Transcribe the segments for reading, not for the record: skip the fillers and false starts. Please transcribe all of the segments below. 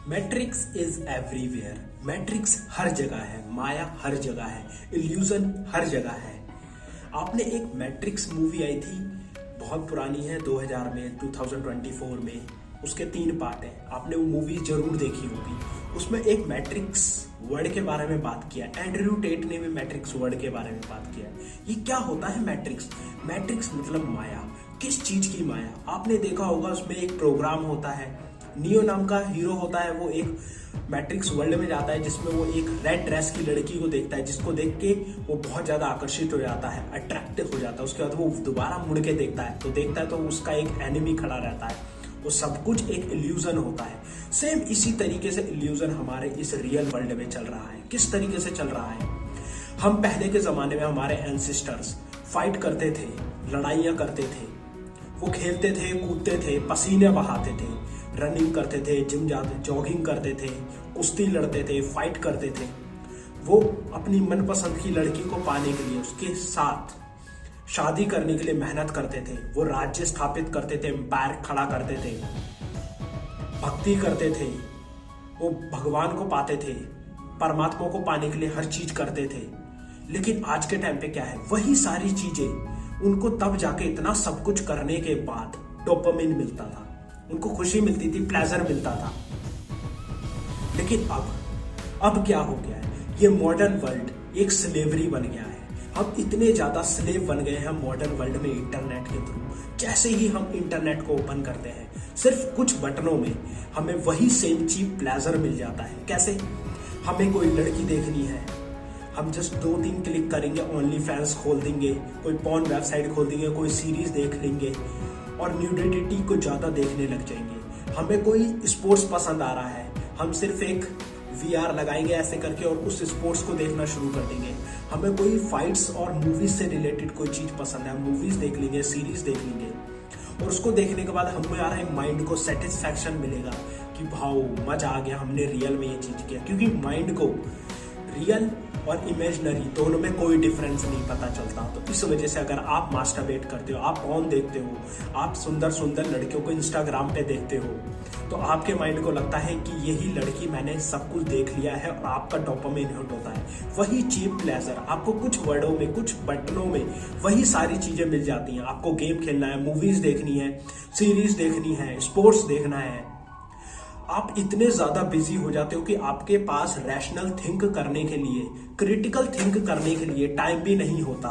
Matrix is everywhere. Matrix हर जगह है, माया हर जगह है, इल्यूजन हर जगह है। आपने एक मैट्रिक्स मूवी आई थी, बहुत पुरानी है, 2000 में, 2024 में, उसके 3 पार्ट हैं। आपने वो मूवी जरूर देखी होगी। उसमें एक मैट्रिक्स वर्ड के बारे में बात किया, एंड्रयू टेट ने भी मैट्रिक्स वर्ड के बारे में बात किया। ये क्या होता है मैट्रिक्स? मैट्रिक्स मतलब माया। किस चीज की माया? आपने देखा होगा, उसमें एक प्रोग्राम होता है, नियो नाम का हीरो होता है, वो एक मैट्रिक्स वर्ल्ड में जाता है जिसमें वो एक रेड ड्रेस की लड़की को देखता है, जिसको देख के वो बहुत ज्यादा आकर्षित हो जाता है, अट्रैक्टिव हो जाता है। उसके बाद वो दोबारा मुड़ के देखता है तो उसका एक एनिमी खड़ा रहता है। वो सब कुछ एक इल्यूजन होता है। सेम इसी तरीके से इल्यूजन हमारे इस रियल वर्ल्ड में चल रहा है। किस तरीके से चल रहा है? हम पहले के जमाने में हमारे एंसेस्टर्स फाइट करते थे, लड़ाइयां करते थे, वो खेलते थे, कूदते थे, पसीने बहाते थे, रनिंग करते थे, जिम जाते, जॉगिंग करते थे, कुश्ती लड़ते थे, फाइट करते थे। वो अपनी मनपसंद की लड़की को पाने के लिए, उसके साथ शादी करने के लिए मेहनत करते थे। वो राज्य स्थापित करते थे, एम्पायर खड़ा करते थे, भक्ति करते थे, वो भगवान को पाते थे, परमात्मा को पाने के लिए हर चीज करते थे। लेकिन आज के टाइम पे क्या है? वही सारी चीजें उनको तब जाके इतना सब कुछ करने के बाद डोपामिन मिलता था, उनको खुशी मिलती थी, प्लेजर मिलता था। लेकिन अब क्या हो गया है? ये मॉडर्न वर्ल्ड एक स्लेवरी बन गया है। हम इतने ज्यादा स्लेव बन गए हैं मॉडर्न वर्ल्ड में इंटरनेट के थ्रू। जैसे ही हम इंटरनेट को ओपन करते हैं, सिर्फ कुछ बटनों में हमें वही सेम चीप प्लेजर मिल जाता है। कैसे? हमें कोई लड़की देखनी है, हम जस्ट 2-3 क्लिक करेंगे, ओनली फैंस खोल देंगे, कोई पॉर्न वेबसाइट खोल देंगे, कोई सीरीज देख लेंगे और न्यूडिटी को ज्यादा देखने लग जाएंगे। हमें कोई स्पोर्ट्स पसंद आ रहा है, हम सिर्फ एक VR लगाएंगे ऐसे करके और उस स्पोर्ट्स को देखना शुरू कर देंगे। हमें कोई फाइट्स और मूवीज से रिलेटेड कोई चीज पसंद है, मूवीज देख लेंगे, सीरीज देख लेंगे और उसको देखने के बाद हमारे माइंड को सेटिस्फैक्शन मिलेगा कि भाव मजा आ गया, हमने रियल में ये चीज किया। क्योंकि माइंड को रियल और इमेजिनरी दोनों में कोई डिफरेंस नहीं पता चलता। तो इस वजह से अगर आप मास्टरबेट करते हो, आप पॉर्न देखते हो, आप सुंदर सुंदर लड़कियों को इंस्टाग्राम पे देखते हो, तो आपके माइंड को लगता है कि यही लड़की, मैंने सब कुछ देख लिया है और आपका डोपामिन हिट होता है। वही चीप प्लेजर आपको कुछ वर्डों में, कुछ बटनों में वही सारी चीजें मिल जाती हैं। आपको गेम खेलना है, मूवीज देखनी है, सीरीज देखनी है, स्पोर्ट्स देखना है। आप इतने ज्यादा बिजी हो जाते हो कि आपके पास रैशनल थिंक करने के लिए, क्रिटिकल थिंक करने के लिए टाइम भी नहीं होता।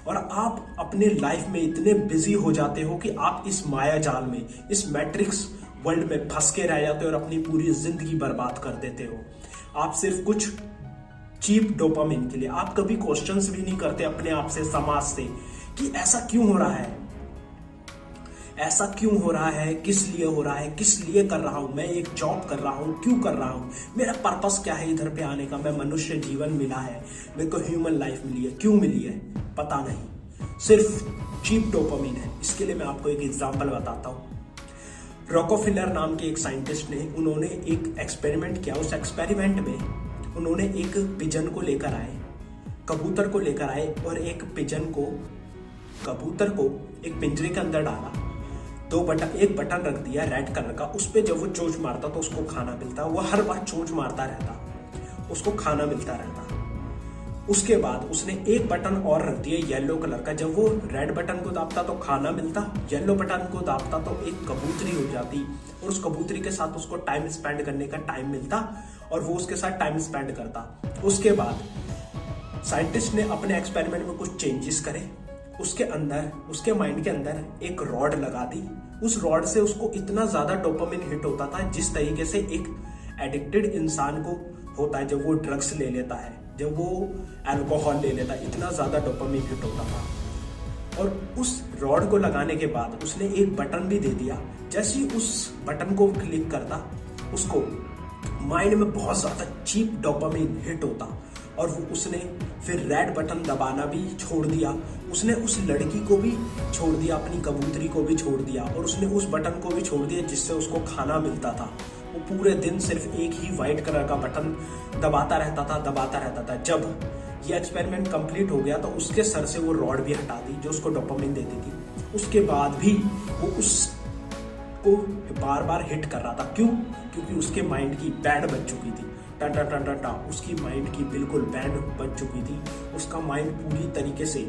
और आप अपने लाइफ में इतने बिजी हो जाते हो कि आप इस माया जाल में, इस मैट्रिक्स वर्ल्ड में फंस के रह जाते हो और अपनी पूरी जिंदगी बर्बाद कर देते हो। आप सिर्फ कुछ चीप डोपामिन के लिए। आप कभी क्वेश्चंस भी नहीं करते अपने आप से, समाज से, कि ऐसा क्यों हो रहा है, ऐसा क्यों हो रहा है, किस लिए हो रहा है, किस लिए कर रहा हूं, मैं एक जॉब कर रहा हूं, क्यों कर रहा हूं, मेरा पर्पस क्या है इधर पे आने का, मैं मनुष्य जीवन मिला है, मेरे को ह्यूमन लाइफ मिली है, क्यों मिली है, पता नहीं, सिर्फ चीप डोपामिन है। इसके लिए मैं आपको एक एग्जांपल बताता हूं। रॉकफेलर नाम के एक साइंटिस्ट ने, उन्होंने एक एक्सपेरिमेंट किया। उस एक्सपेरिमेंट में उन्होंने एक पिजन को लेकर आए, कबूतर को लेकर आए और एक कबूतर को एक पिंजरे के अंदर डाला, एक बटन रख दिया रेड कलर का, उस पे जब वो चोंच मारता तो उसको खाना मिलता। वो हर बार चोंच मारता रहता, उसको खाना मिलता रहता। उसके बाद उसने एक बटन और रख दिया येलो कलर का, जब वो रेड बटन को दाबता तो खाना मिलता, येलो बटन को दाबता तो एक कबूतरी हो जाती और उस कबूतरी के साथ उसको टाइम स्पेंड करने का टाइम मिलता और वो उसके साथ टाइम स्पेंड करता। उसके बाद साइंटिस्ट ने अपने एक्सपेरिमेंट में कुछ चेंजेस करे। उसके माइंड के अंदर एक रॉड लगा दी। उस रॉड से उसको इतना ज्यादा डोपामिन हिट होता था जिस तरीके से एक एडिक्टेड इंसान को होता है जब वो ड्रग्स ले लेता है, जब वो अल्कोहल ले लेता है, इतना ज्यादा डोपामिन हिट होता था। और उस रॉड को लगाने के बाद उसने एक बटन भी दे दिया। जैसे ही उस बटन को क्लिक करता, उसको माइंड में बहुत ज्यादा चीप डोपामिन हिट होता और उसने फिर रेड बटन दबाना भी छोड़ दिया। उसने उस लड़की को भी छोड़ दिया, अपनी कबूतरी को भी छोड़ दिया और उसने उस बटन को भी छोड़ दिया जिससे उसको खाना मिलता था। वो पूरे दिन सिर्फ एक ही व्हाइट कलर का बटन दबाता रहता था। जब ये एक्सपेरिमेंट कंप्लीट हो गया तो उसके सर से वो रॉड भी हटा दी जो उसको डोपामिन देती थी। उसके बाद भी वो उस को बार बार हिट कर रहा था। क्यों? क्योंकि उसके माइंड की बैंड बज चुकी थी। टा टा टा टा टा, उसकी माइंड की बिल्कुल बैंड बज चुकी थी। उसका माइंड पूरी तरीके से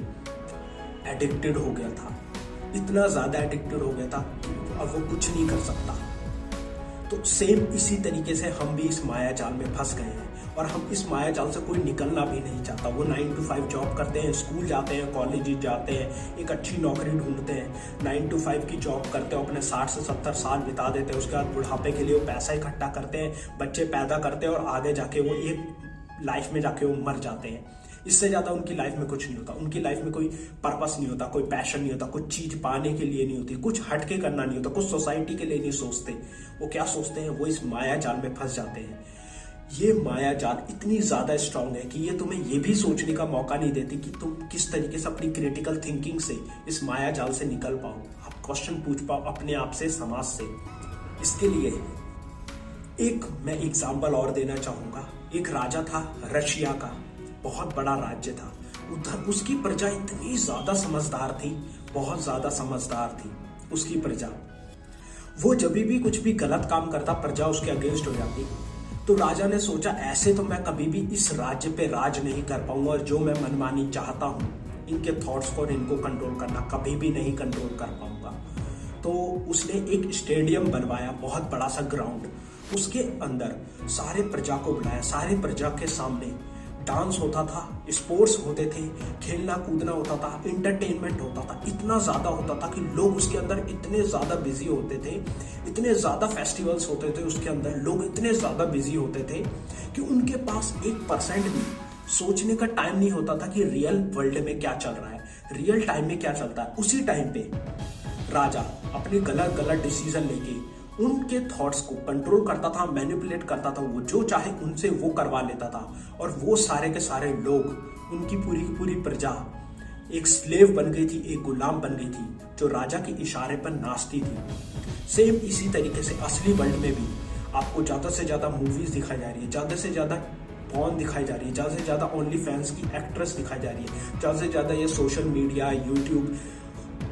एडिक्टेड हो गया था, इतना ज्यादा एडिक्टेड हो गया था अब वो कुछ नहीं कर सकता। तो सेम इसी तरीके से हम भी इस माया जाल में फंस गए हैं और हम इस माया जाल से कोई निकलना भी नहीं चाहता। वो 9 to 5 जॉब करते हैं, स्कूल जाते हैं, कॉलेज जाते हैं, एक अच्छी नौकरी ढूंढते हैं, 9 to 5 की जॉब करते हैं, अपने 60 से 70 साल बिता देते हैं। उसके बाद बुढ़ापे के लिए वो पैसा इकट्ठा करते हैं, बच्चे पैदा करते हैं और आगे जाके वो एक लाइफ में जाके वो मर जाते हैं। इससे ज्यादा उनकी लाइफ में कुछ नहीं होता। उनकी लाइफ में कोई पर्पस नहीं होता, कोई पैशन नहीं होता, कुछ चीज पाने के लिए नहीं होती, कुछ हटके करना नहीं होता, कुछ सोसाइटी के लिए नहीं सोचते। वो क्या सोचते हैं? वो इस माया जाल में फंस जाते हैं। ये माया जाल इतनी ज्यादा स्ट्रांग है कि ये तुम्हें ये भी सोचने का मौका नहीं देती कि तुम किस तरीके से अपनी क्रिटिकल थिंकिंग से इस माया जाल से निकल पाओ, आप क्वेश्चन पूछ पाओ अपने आप से, समाज से। इसके लिए एक मैं एग्जाम्पल और देना चाहूंगा। एक राजा था रशिया का, बहुत बड़ा राज्य था। उधर उसकी प्रजा इतनी ज्यादा समझदार थी, बहुत ज्यादा समझदार थी उसकी प्रजा। वो जब भी कुछ भी गलत काम करता प्रजा उसके अगेंस्ट हो जाती। तो राजा ने सोचा ऐसे तो मैं कभी भी इस राज्य पे राज नहीं कर पाऊंगा और जो मैं मनमानी चाहता हूँ, इनके थॉट्स को और इनको कंट्रोल करना कभी भी नहीं कंट्रोल कर पाऊंगा। तो उसने एक स्टेडियम बनवाया, बहुत बड़ा सा ग्राउंड। उसके अंदर सारे प्रजा को बुलाया, सारे प्रजा के सामने डांस होता था, स्पोर्ट्स होते थे, खेलना कूदना होता था, इंटरटेनमेंट होता था। इतना ज्यादा होता था कि लोग उसके अंदर इतने ज्यादा बिजी होते थे, इतने ज्यादा फेस्टिवल्स होते थे उसके अंदर, लोग इतने ज्यादा बिजी होते थे कि उनके पास 1% भी सोचने का टाइम नहीं होता था कि रियल वर्ल्ड में क्या चल रहा है, रियल टाइम में क्या चलता है। उसी टाइम पे राजा अपने गलत गलत डिसीजन लेके उनके थॉट्स को कंट्रोल करता था, मैनिपुलेट करता था। वो जो चाहे उनसे वो करवा लेता था और वो सारे के सारे लोग, उनकी पूरी की पूरी प्रजा एक स्लेव बन गई थी, एक गुलाम बन गई थी जो राजा के इशारे पर नाचती थी। सेम इसी तरीके से असली वर्ल्ड में भी आपको ज्यादा से ज्यादा मूवीज दिखाई जा रही है, ज्यादा से ज्यादा पॉर्न दिखाई जा रही है, ज्यादा से ज्यादा ओनली फैंस की एक्ट्रेस दिखाई जा रही है, ज्यादा से ज्यादा ये सोशल मीडिया, यूट्यूब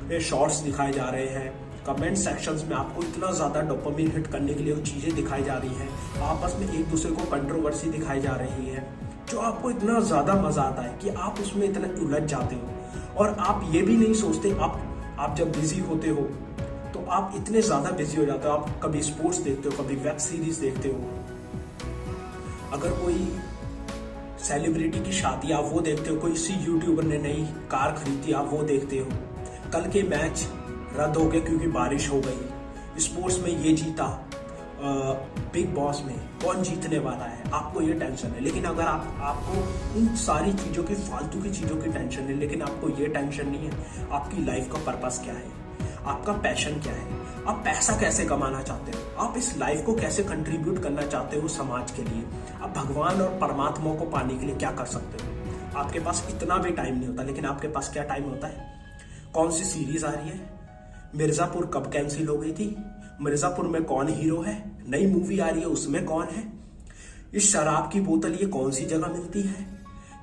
पे शॉर्ट्स दिखाए जा रहे हैं। कमेंट सेक्शंस में आपको इतना ज्यादा डोपामिन हिट करने के लिए वो चीजें दिखाई जा रही हैं। आपस में एक दूसरे को कंट्रोवर्सी दिखाई जा रही है, जो आपको इतना ज्यादा मजा आता है कि आप उसमें इतना उलझ जाते हो। और आप ये भी नहीं सोचते, आप जब बिजी होते हो तो आप इतने ज्यादा बिजी हो जाते हो। आप कभी स्पोर्ट्स देखते हो, कभी वेब सीरीज देखते हो, अगर कोई सेलिब्रिटी की शादी आप वो देखते हो, कोई सी यूट्यूबर ने नई कार खरीदी आप वो देखते हो। कल के मैच रद्द हो गए क्योंकि बारिश हो गई, स्पोर्ट्स में ये जीता, बिग बॉस में कौन जीतने वाला है, आपको ये टेंशन है। लेकिन अगर आपको इन सारी चीज़ों की, फालतू की चीज़ों की टेंशन है, लेकिन आपको ये टेंशन नहीं है आपकी लाइफ का पर्पस क्या है, आपका पैशन क्या है, आप पैसा कैसे कमाना चाहते हो, आप इस लाइफ को कैसे कंट्रीब्यूट करना चाहते हो समाज के लिए, आप भगवान और परमात्मा को पाने के लिए क्या कर सकते हो। आपके पास इतना भी टाइम नहीं होता, लेकिन आपके पास क्या टाइम होता है। कौन सी सीरीज आ रही है, मिर्जापुर कब कैंसिल हो गई थी, मिर्जापुर में कौन हीरो है, नई मूवी आ रही है उसमें कौन है, इस शराब की बोतल ये कौन सी जगह मिलती है,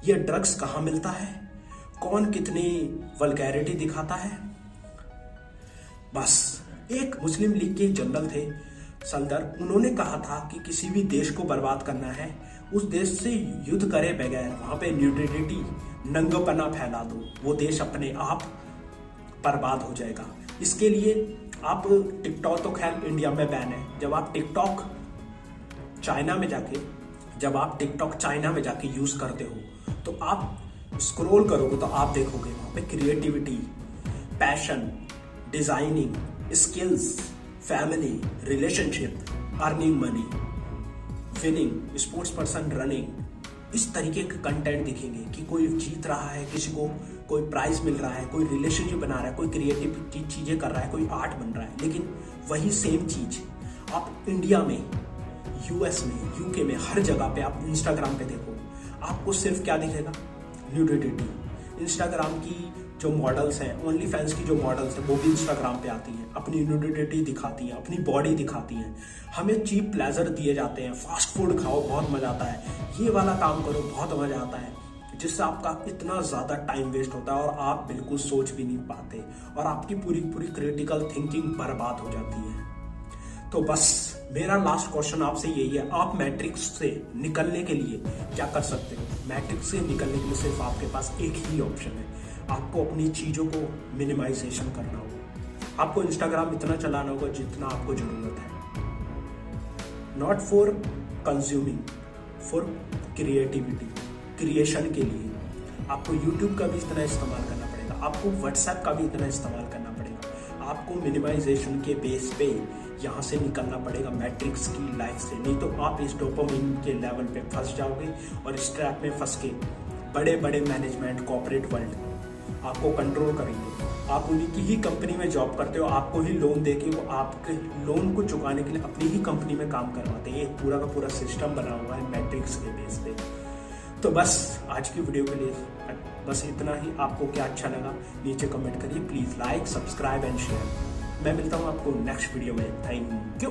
ये ड्रग्स कहाँ मिलता है, कौन कितनी वल्गैरिटी दिखाता है। बस एक मुस्लिम लीग के जनरल थे सल्दर, उन्होंने कहा था कि किसी भी देश को बर्बाद करना है उस देश से युद्ध करे बगैर वहां पे न्यूट्रलिटी, नंगपना फैला दो, वो देश अपने आप बर्बाद हो जाएगा। इसके लिए आप टिकटॉक, तो खैर इंडिया में बैन है, जब आप टिकटॉक चाइना में जाके यूज करते हो तो आप स्क्रॉल करोगे तो आप देखोगे वहां पे creativity, passion, designing, skills, family, relationship, earning money, winning, sports person running, इस तरीके के कंटेंट दिखेंगे कि कोई जीत रहा है, किसी को कोई प्राइज मिल रहा है, कोई रिलेशनशिप बना रहा है, कोई क्रिएटिव चीजें कर रहा है, कोई आर्ट बन रहा है। लेकिन वही सेम चीज आप इंडिया में, यूएस में, यूके में, हर जगह पे आप इंस्टाग्राम पे देखो, आपको सिर्फ क्या दिखेगा, न्यूडिटी। इंस्टाग्राम की जो मॉडल्स हैं, ओनली फैंस की जो मॉडल्स हैं, वो भी इंस्टाग्राम पे आती हैं, अपनी न्यूडिटी दिखाती हैं, अपनी बॉडी दिखाती हैं। हमें चीप प्लेजर दिए जाते हैं, फास्ट फूड खाओ बहुत मजा आता है, ये वाला काम करो बहुत मजा आता है, जिससे आपका इतना ज्यादा टाइम वेस्ट होता है और आप बिल्कुल सोच भी नहीं पाते और आपकी पूरी क्रिटिकल थिंकिंग बर्बाद हो जाती है। तो बस मेरा लास्ट क्वेश्चन आपसे यही है, आप मैट्रिक्स से निकलने के लिए क्या कर सकते हो? मैट्रिक्स से निकलने के लिए सिर्फ आपके पास एक ही ऑप्शन है, आपको अपनी चीज़ों को मिनिमाइजेशन करना होगा। आपको इंस्टाग्राम इतना चलाना होगा जितना आपको ज़रूरत है, not for consuming, for creativity, creation के लिए। आपको यूट्यूब का भी इतना इस्तेमाल करना पड़ेगा, आपको व्हाट्सएप का भी इतना इस्तेमाल करना पड़ेगा। आपको मिनिमाइजेशन के बेस पे यहाँ से निकलना पड़ेगा मैट्रिक्स की लाइफ से, नहीं तो आप इस डोपामिन के लेवल पे फंस जाओगे और इस ट्रैप में फंस के बड़े बड़े मैनेजमेंट, कॉर्पोरेट वर्ल्ड आपको कंट्रोल करेंगे। आप उन्हीं की ही कंपनी में जॉब करते हो, आपको ही लोन देके वो आपके लोन को चुकाने के लिए अपनी ही कंपनी में काम करवाते हैं। एक पूरा का पूरा सिस्टम बना हुआ है मैट्रिक्स के बेस पे। तो बस आज की वीडियो के लिए बस इतना ही। आपको क्या अच्छा लगा नीचे कमेंट करिए, please like, subscribe and share. मैं मिलता हूँ आपको नेक्स्ट वीडियो में। Thank you.